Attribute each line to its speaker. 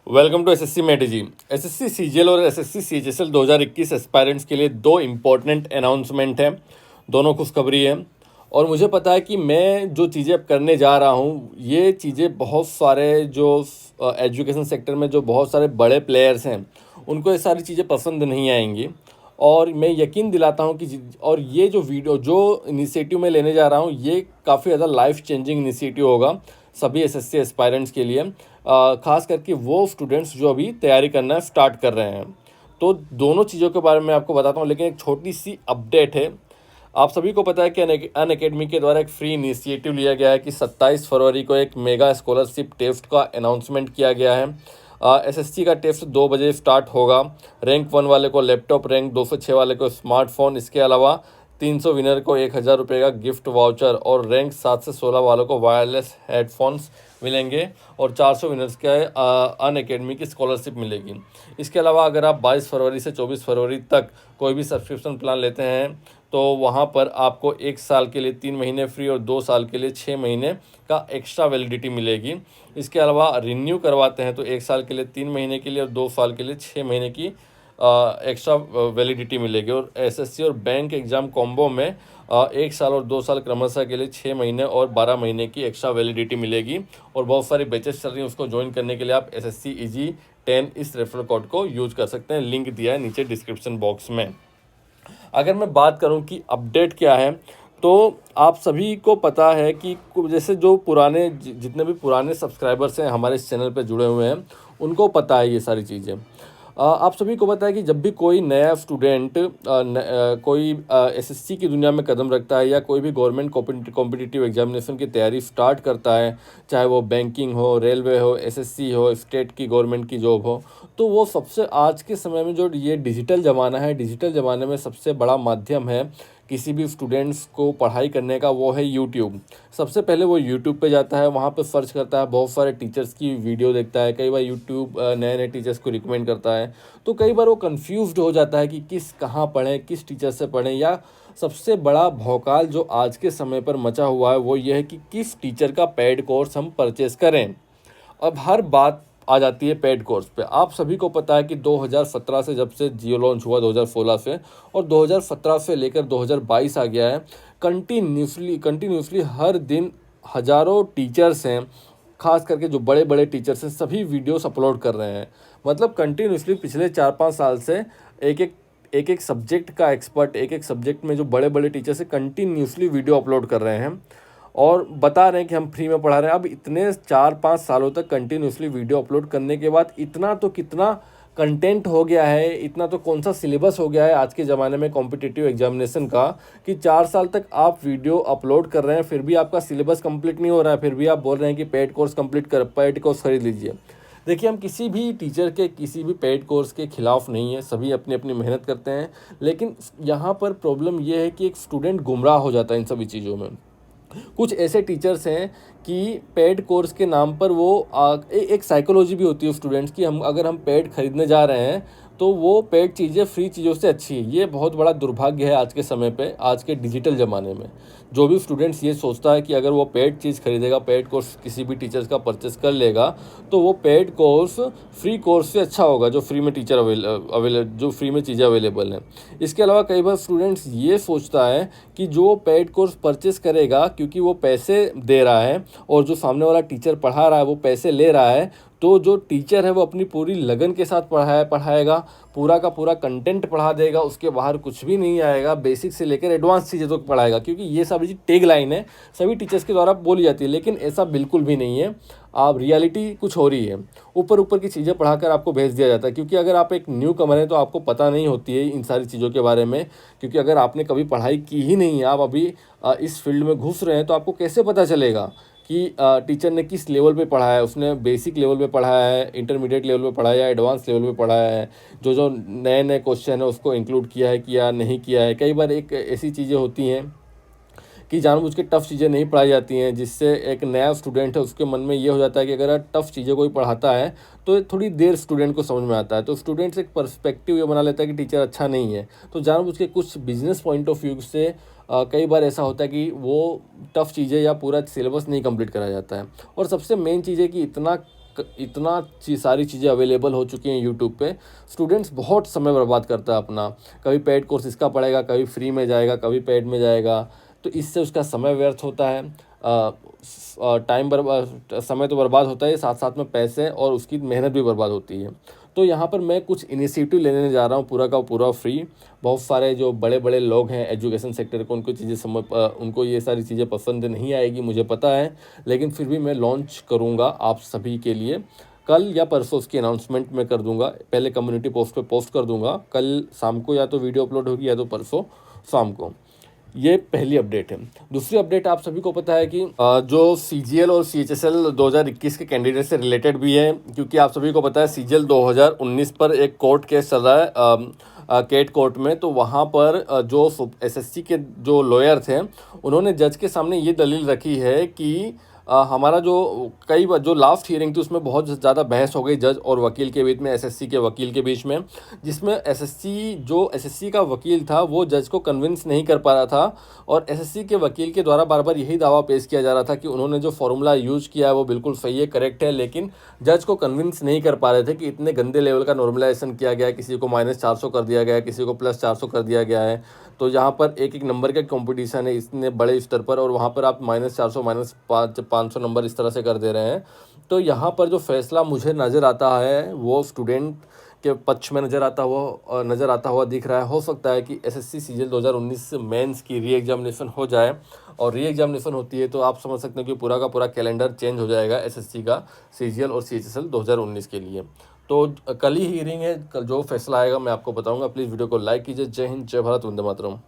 Speaker 1: Welcome to SSC मेटी। SSC CGL और SSC CHSL 2021 aspirants के लिए दो इम्पॉर्टेंट अनाउंसमेंट हैं। दोनों खुशखबरी हैं और मुझे पता है कि मैं जो चीज़ें अब करने जा रहा हूँ ये चीज़ें बहुत सारे जो एजुकेशन सेक्टर में जो बहुत सारे बड़े प्लेयर्स हैं उनको ये सारी चीज़ें पसंद नहीं आएंगी। और मैं यकीन दिलाता हूँ कि और ये जो वीडियो जो इनिशिएटिव मैं लेने जा रहा हूँ ये काफ़ी ज़्यादा लाइफ चेंजिंग इनिशिएटिव होगा सभी एसएससी एस्पायरेंट्स के लिए, खास करके वो स्टूडेंट्स जो अभी तैयारी करना स्टार्ट कर रहे हैं। तो दोनों चीज़ों के बारे में आपको बताता हूँ, लेकिन एक छोटी सी अपडेट है। आप सभी को पता है कि अनअकैडमी के द्वारा एक फ्री इनिशिएटिव लिया गया है कि 27 फरवरी को एक मेगा स्कॉलरशिप टेस्ट का अनाउंसमेंट किया गया है। एसएससी का टेस्ट 2 बजे स्टार्ट होगा। रैंक 1 वाले को लैपटॉप, रैंक 2 से 6 वाले को स्मार्टफोन, इसके अलावा 300 विनर को 1000 रुपये का गिफ्ट वाउचर और रैंक 7 से 16 वालों को वायरलेस हेडफोन्स मिलेंगे और 400 विनर्स के अनअकैडमी की स्कॉलरशिप मिलेगी। इसके अलावा अगर आप 22 फरवरी से 24 फरवरी तक कोई भी सब्सक्रिप्शन प्लान लेते हैं तो वहाँ पर आपको 1 साल के लिए 3 महीने फ्री और 2 साल के लिए 6 महीने का एक्स्ट्रा वैलिडिटी मिलेगी। इसके अलावा रिन्यू करवाते हैं तो 1 साल के लिए 3 महीने के लिए और 2 साल के लिए 6 महीने की एक्स्ट्रा वैलिडिटी मिलेगी। और एसएससी और बैंक एग्ज़ाम कॉम्बो में 1 साल और 2 साल क्रमशः के लिए 6 महीने और 12 महीने की एक्स्ट्रा वैलिडिटी मिलेगी। और बहुत सारी बैचेस चल रही हैं, उसको ज्वाइन करने के लिए आप SSC EG 10 इस रेफरल कोड को यूज कर सकते हैं। लिंक दिया है नीचे डिस्क्रिप्शन बॉक्स में। अगर मैं बात करूं कि अपडेट क्या है, तो आप सभी को पता है कि जैसे जो पुराने जितने भी पुराने सब्सक्राइबर्स हैं हमारे इस चैनल पे जुड़े हुए हैं उनको पता है ये सारी चीज़ें। आप सभी को पता है कि जब भी कोई नया स्टूडेंट कोई एसएससी की दुनिया में कदम रखता है या कोई भी गवर्नमेंट कॉम्पिटिटिव एग्जामिनेशन की तैयारी स्टार्ट करता है, चाहे वो बैंकिंग हो, रेलवे हो, एसएससी हो, स्टेट की गवर्नमेंट की जॉब हो, तो वो सबसे आज के समय में जो ये डिजिटल ज़माना है, डिजिटल ज़माने में सबसे बड़ा माध्यम है किसी भी स्टूडेंट्स को पढ़ाई करने का, वो है यूट्यूब। सबसे पहले वो यूट्यूब पे जाता है, वहाँ पे सर्च करता है, बहुत सारे टीचर्स की वीडियो देखता है। कई बार यूट्यूब नए नए टीचर्स को रिकमेंड करता है, तो कई बार वो कंफ्यूज्ड हो जाता है कि कहाँ पढ़ें, किस टीचर से पढ़ें। या सबसे बड़ा भौकाल जो आज के समय पर मचा हुआ है वो ये है कि किस टीचर का पेड कोर्स हम परचेस करें। अब हर बात आ जाती है पेड कोर्स पे। आप सभी को पता है कि 2017 से जब से जियो लॉन्च हुआ 2016 से, और 2017 से लेकर 2022 आ गया है, कंटिन्यूसली हर दिन हज़ारों टीचर्स हैं, खास करके जो बड़े बड़े टीचर्स हैं, सभी वीडियोस अपलोड कर रहे हैं। मतलब कंटिन्यूसली पिछले 4-5 साल से एक एक सब्जेक्ट का एक्सपर्ट, एक सब्जेक्ट में जो बड़े बड़े टीचर्स हैं कंटिन्यूसली वीडियो अपलोड कर रहे हैं और बता रहे हैं कि हम फ्री में पढ़ा रहे हैं। अब इतने 4-5 सालों तक कंटिन्यूसली वीडियो अपलोड करने के बाद इतना तो कितना कंटेंट हो गया है, इतना तो कौन सा सिलेबस हो गया है आज के ज़माने में कॉम्पिटिटिव एग्जामिनेशन का, कि 4 साल तक आप वीडियो अपलोड कर रहे हैं फिर भी आपका सिलेबस कंप्लीट नहीं हो रहा है, फिर भी आप बोल रहे हैं कि पेड कोर्स खरीद लीजिए। देखिए, हम किसी भी टीचर के किसी भी पेड कोर्स के खिलाफ नहीं है, सभी अपनी अपनी मेहनत करते हैं। लेकिन यहाँ पर प्रॉब्लम ये है कि एक स्टूडेंट गुमराह हो जाता है इन सभी चीज़ों में। कुछ ऐसे टीचर्स हैं कि पेड कोर्स के नाम पर वो एक साइकोलॉजी भी होती है स्टूडेंट्स की, हम अगर हम पेड खरीदने जा रहे हैं तो वो पेड चीज़ें फ्री चीज़ों से अच्छी है। ये बहुत बड़ा दुर्भाग्य है आज के समय पे, आज के डिजिटल ज़माने में। जो भी स्टूडेंट्स ये सोचता है कि अगर वो पेड चीज़ खरीदेगा, पेड कोर्स किसी भी टीचर्स का परचेस कर लेगा, तो वो पेड कोर्स फ्री कोर्स से अच्छा होगा जो फ्री में जो फ्री में चीज़ें अवेलेबल हैं। इसके अलावा कई बार स्टूडेंट्स ये सोचता है कि जो पेड कोर्स परचेस करेगा क्योंकि वो पैसे दे रहा है और जो सामने वाला टीचर पढ़ा रहा है वो पैसे ले रहा है, तो जो टीचर है वो अपनी पूरी लगन के साथ पढ़ाएगा, पूरा का पूरा कंटेंट पढ़ा देगा, उसके बाहर कुछ भी नहीं आएगा, बेसिक से लेकर एडवांस चीज़ें तक पढ़ाएगा। क्योंकि ये सब टैग लाइन है, सभी टीचर्स के द्वारा बोली जाती है, लेकिन ऐसा बिल्कुल भी नहीं है। आप रियलिटी कुछ हो रही है, ऊपर ऊपर की चीज़ें पढ़ाकर आपको भेज दिया जाता है। क्योंकि अगर आप एक न्यू कमर हैं तो आपको पता नहीं होती है इन सारी चीज़ों के बारे में। क्योंकि अगर आपने कभी पढ़ाई की ही नहीं है, आप अभी इस फील्ड में घुस रहे हैं, तो आपको कैसे पता चलेगा कि टीचर ने किस लेवल पे पढ़ाया है। उसने बेसिक लेवल पे पढ़ाया है, इंटरमीडिएट लेवल पे पढ़ाया है, एडवांस लेवल पे पढ़ाया है, जो जो नए नए क्वेश्चन है उसको इंक्लूड किया है कि या नहीं किया है। कई बार एक ऐसी चीज़ें होती हैं कि जानबूझ के टफ़ चीज़ें नहीं पढ़ाई जाती हैं, जिससे एक नया स्टूडेंट है उसके मन में ये हो जाता है कि अगर टफ़ चीज़ें कोई पढ़ाता है तो थोड़ी देर स्टूडेंट को समझ में आता है। तो स्टूडेंट्स एक पर्सपेक्टिव ये बना लेता है कि टीचर अच्छा नहीं है। तो जानबूझ के कुछ बिजनेस पॉइंट ऑफ व्यू से कई बार ऐसा होता है कि वो टफ़ चीज़ें या पूरा सिलेबस नहीं कंप्लीट कराया जाता है। और सबसे मेन चीज़ है कि इतना इतना सारी चीज़ें अवेलेबल हो चुकी हैं यूट्यूब पे। स्टूडेंट्स बहुत समय बर्बाद करता है अपना, कभी पेड कोर्स इसका पढ़ेगा, कभी फ्री में जाएगा, कभी पेड में जाएगा, तो इससे उसका समय व्यर्थ होता है। टाइम बर्बाद, समय तो बर्बाद होता है, साथ साथ में पैसे और उसकी मेहनत भी बर्बाद होती है। तो यहाँ पर मैं कुछ इनिशिएटिव लेने जा रहा हूँ, पूरा का पूरा फ्री। बहुत सारे जो बड़े बड़े लोग हैं एजुकेशन सेक्टर को, उनको चीज़ें उनको ये सारी चीज़ें पसंद नहीं आएगी, मुझे पता है, लेकिन फिर भी मैं लॉन्च करूँगा आप सभी के लिए। कल या परसों उसकी अनाउंसमेंट मैं कर दूंगा, पहले कम्युनिटी पोस्ट पे पोस्ट कर दूंगा, कल शाम को या तो वीडियो अपलोड होगी या तो परसों शाम को। ये पहली अपडेट है। दूसरी अपडेट, आप सभी को पता है कि जो CGL और CHSL 2021 के कैंडिडेट से रिलेटेड भी है, क्योंकि आप सभी को पता है CGL 2019 पर एक कोर्ट केस चल रहा है केट कोर्ट में। तो वहाँ पर जो SSC के जो लॉयर थे, उन्होंने जज के सामने ये दलील रखी है कि हमारा जो कई बार जो लास्ट हियरिंग थी उसमें बहुत ज़्यादा बहस हो गई जज और वकील के बीच में, SSC के वकील के बीच में, जिसमें SSC का वकील था वो जज को कन्विंस नहीं कर पा रहा था। और SSC के वकील के द्वारा बार बार यही दावा पेश किया जा रहा था कि उन्होंने जो फॉर्मूला यूज किया है वो बिल्कुल सही है, करेक्ट है, लेकिन जज को कन्विंस नहीं कर पा रहे थे कि इतने गंदे लेवल का नॉर्मलाइजेशन किया गया है, किसी को -400 कर दिया गया है, किसी को +400 कर दिया गया है। तो यहाँ पर एक एक नंबर का कंपटीशन है इतने बड़े स्तर पर, और वहाँ पर आप -400 -500 नंबर इस तरह से कर दे रहे हैं। तो यहाँ पर जो फैसला मुझे नज़र आता है वो स्टूडेंट के पक्ष में नज़र आता हुआ दिख रहा है। हो सकता है कि SSC CGL 2019 मेंस की री एग्जामिनेशन हो जाए, और री एग्जामिनेशन होती है तो आप समझ सकते हैं कि पूरा का पूरा कैलेंडर चेंज हो जाएगा SSC का CGL और CHSL 2019 के लिए। तो कल ही हियरिंग है, कल जो फैसला आएगा मैं आपको बताऊंगा। प्लीज़ वीडियो को लाइक कीजिए। जय हिंद, जय भारत, वंदे मातरम।